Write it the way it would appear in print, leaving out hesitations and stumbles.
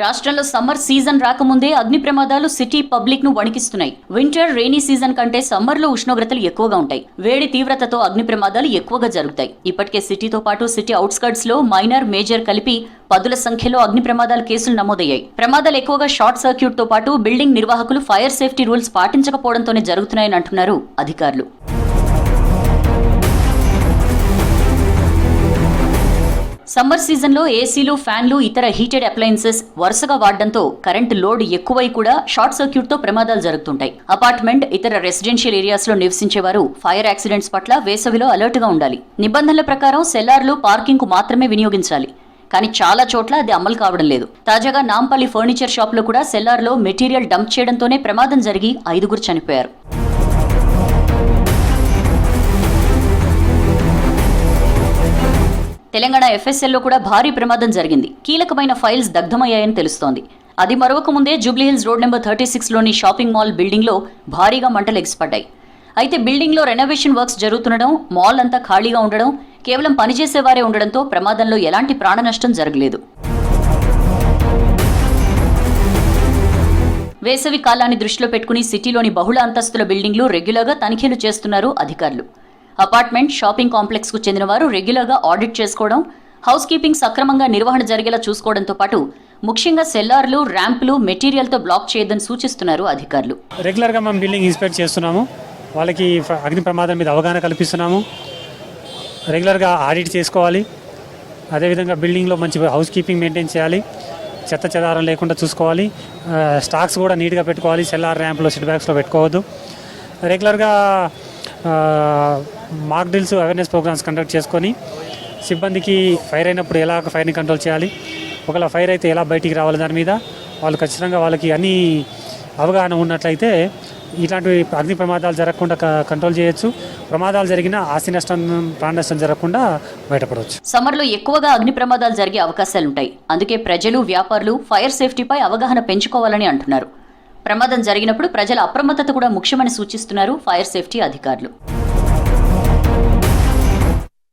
రాష్ట్రంలో summer season రాకముందే అగ్ని ప్రమాదాలు సిటీ పబ్లిక్ ను వణికిస్తున్నాయి. వింటర్ రెయినీ సీజన్ కంటే సమ్మర్ లో ఉష్ణోగ్రతలు ఎక్కువగా ఉంటాయి. వేడి తీవ్రతతో అగ్ని ప్రమాదాలు ఎక్కువగా జరుగుతాయి. ఇప్పటికే సిటీతో పాటు సిటీ అవుట్స్కర్ట్స్ లో మైనర్, మేజర్ కలిపి పదుల సంఖ్యలో అగ్ని ప్రమాదాల కేసులు నమోదయ్యాయి. ప్రమాదాలు ఎక్కువగా షార్ట్ సర్క్యూట్ తో పాటు బిల్డింగ్ నిర్వాహకులు ఫైర్ సేఫ్టీ రూల్స్ పాటించకపోవడంతోనే జరుగుతున్నాయని అంటున్నారు అధికారులు. సమ్మర్ సీజన్లో ఏసీలు, ఫ్యాన్లు, ఇతర హీటెడ్ అప్లయన్సెస్ వరుసగా వాడడంతో కరెంటు లోడ్ ఎక్కువై కూడా షార్ట్ సర్క్యూట్ తో ప్రమాదాలు జరుగుతుంటాయి. అపార్ట్మెంట్, ఇతర రెసిడెన్షియల్ ఏరియాస్ లో నివసించేవారు ఫైర్ యాక్సిడెంట్స్ పట్ల వేసవిలో అలర్ట్ గా ఉండాలి. నిబంధనల ప్రకారం సెల్లార్లు, పార్కింగ్ కు మాత్రమే వినియోగించాలి. కానీ చాలా చోట్ల అది అమలు కావడం లేదు. తాజాగా నాంపల్లి ఫర్నిచర్ షాప్ లో కూడా సెల్లార్లో మెటీరియల్ డంప్ చేయడంతోనే ప్రమాదం జరిగి 5 చనిపోయారు. తెలంగాణ ఎఫ్ఎస్ఎల్లో కూడా భారీ ప్రమాదం జరిగింది. కీలకమైన ఫైల్స్ దగ్ధమయ్యాయని తెలుస్తోంది. అది మరొక ముందే జూబ్లీహిల్స్ రోడ్ నెంబర్ 36లోని షాపింగ్ మాల్ బిల్డింగ్ లో భారీగా మంటలు ఎగిసిపడ్డాయి. అయితే బిల్డింగ్ లో రెనోవేషన్ వర్క్స్ జరుగుతుండడం, మాల్ అంతా ఖాళీగా ఉండడం, కేవలం పనిచేసేవారే ఉండడంతో ప్రమాదంలో ఎలాంటి ప్రాణ నష్టం జరగలేదు. వేసవి కాలాన్ని దృష్టిలో పెట్టుకుని సిటీలోని బహుళ అంతస్తుల బిల్డింగ్లు రెగ్యులర్గా తనిఖీలు చేస్తున్నారు అధికారులు. అపార్ట్మెంట్, షాపింగ్ కాంప్లెక్స్ కు చెందిన వారు రెగ్యులర్గా ఆడిట్ చేసుకోవడం, హౌస్ కీపింగ్ సక్రమంగా నిర్వహణ జరిగేలా చూసుకోవడంతో పాటు ముఖ్యంగా సెల్లార్లు, ర్యాంపులు మెటీరియల్తో బ్లాక్ చేయొద్దని సూచిస్తున్నారు అధికారులు. రెగ్యులర్గా మనం బిల్డింగ్ ఇన్స్పెక్ట్ చేస్తున్నాము. వాళ్ళకి అగ్ని ప్రమాదం మీద అవగాహన కల్పిస్తున్నాము. రెగ్యులర్గా ఆడిట్ చేసుకోవాలి. అదేవిధంగా బిల్డింగ్లో మంచి హౌస్ కీపింగ్ మెయింటైన్ చేయాలి. చెత్త చెదారం లేకుండా చూసుకోవాలి. స్టాక్స్ కూడా నీట్గా పెట్టుకోవాలి. సెల్లార్, ర్యాంప్లో, సిట్ బ్యాగ్స్లో పెట్టుకోవద్దు. రెగ్యులర్గా mock drills, awareness programs conduct చేసుకొని సిబ్బందికి ఫైర్ అయినప్పుడు ఎలా ఫైర్ని కంట్రోల్ చేయాలి, ఒకవేళ ఫైర్ అయితే ఎలా బయటికి రావాలి, దాని మీద వాళ్ళు ఖచ్చితంగా వాళ్ళకి అన్ని అవగాహన ఉన్నట్లయితే ఇలాంటి అగ్ని ప్రమాదాలు జరగకుండా కంట్రోల్ చేయొచ్చు. ప్రమాదాలు జరిగినా ఆస్తి నష్టం, ప్రాణ నష్టం జరగకుండా బయటపడవచ్చు. సమ్మర్లో ఎక్కువగా అగ్ని ప్రమాదాలు జరిగే అవకాశాలుంటాయి. అందుకే ప్రజలు, వ్యాపారులు ఫైర్ సేఫ్టీపై అవగాహన పెంచుకోవాలని అంటున్నారు. ప్రమాదం జరిగినప్పుడు ప్రజల అప్రమత్తత కూడా ముఖ్యమని సూచిస్తున్నారు ఫైర్ సేఫ్టీ అధికారులు.